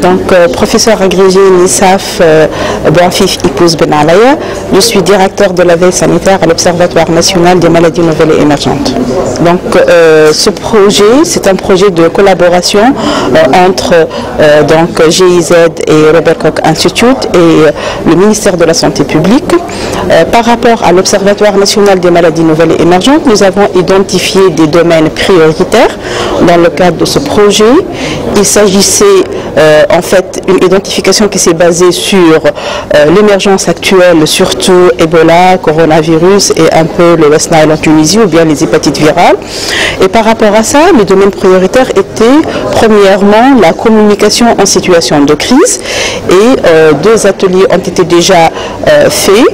Donc, professeur agrégé NISAF Bonfif Ipous Benalaya, je suis directeur de la veille sanitaire à l'Observatoire national des maladies nouvelles et émergentes. Donc, ce projet, c'est un projet de collaboration entre GIZ et Robert Koch Institute et le ministère de la Santé publique. Par rapport à l'Observatoire national des maladies nouvelles et émergentes, nous avons identifié des domaines prioritaires dans le cadre de ce projet. Il s'agissait en fait une identification qui s'est basée sur l'émergence actuelle, surtout Ebola, coronavirus et un peu le West Nile en Tunisie ou bien les hépatites virales. Et par rapport à ça, les domaines prioritaires étaient premièrement la communication en situation de crise et 2 ateliers ont été déjà faits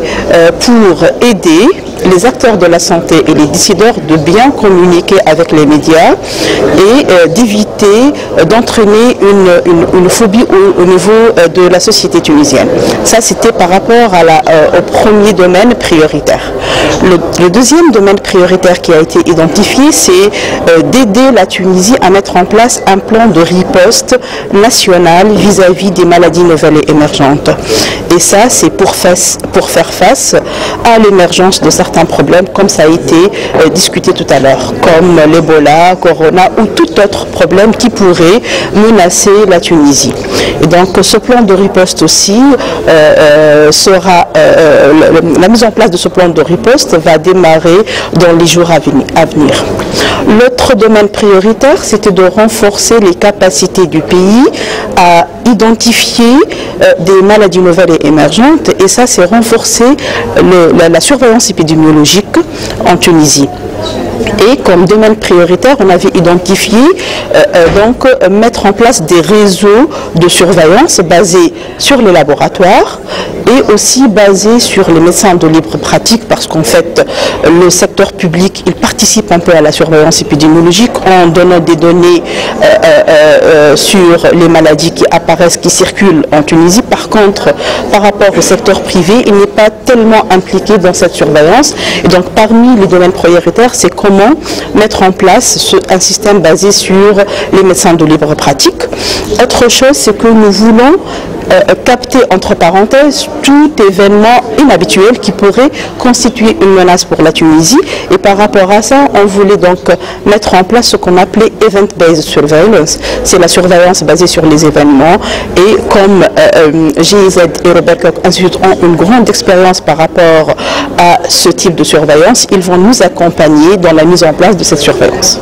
pour aider les acteurs de la santé et les décideurs de bien communiquer avec les médias et d'éviter d'entraîner une phobie au niveau de la société tunisienne. Ça, c'était par rapport au premier domaine prioritaire. Le deuxième domaine prioritaire qui a été identifié, c'est d'aider la Tunisie à mettre en place un plan de riposte national vis-à-vis des maladies nouvelles et émergentes. Et ça, c'est pour faire face à l'émergence de certains problèmes, comme ça a été discuté tout à l'heure, comme l'Ebola, Corona ou tout autre problème qui pourrait menacer la Tunisie. Et donc, ce plan de riposte aussi la mise en place de ce plan de riposte va démarrer dans les jours à venir. L'autre domaine prioritaire, c'était de renforcer les capacités du pays à identifier des maladies nouvelles et émergentes, et ça, c'est renforcer la surveillance épidémiologique en Tunisie. Et comme domaine prioritaire, on avait identifié mettre en place des réseaux de surveillance basés sur les laboratoires et aussi basés sur les médecins de libre pratique, parce qu'en fait, le secteur public, il participe un peu à la surveillance épidémiologique en donnant des données sur les maladies qui apparaissent, qui circulent en Tunisie. Par contre, par rapport au secteur privé, il n'est pas tellement impliqué dans cette surveillance. Et donc, parmi les domaines prioritaires, c'est comment mettre en place un système basé sur les médecins de libre pratique. Autre chose, c'est que nous voulons capter, entre parenthèses, tout événement inhabituel qui pourrait constituer une menace pour la Tunisie. Et par rapport à ça, on voulait donc mettre en place ce qu'on appelait Event-Based Surveillance. C'est la surveillance basée sur les événements. Et comme GIZ et Robert Koch Institute ont une grande expérience par rapport à ce type de surveillance, ils vont nous accompagner dans la mise en place de cette surveillance.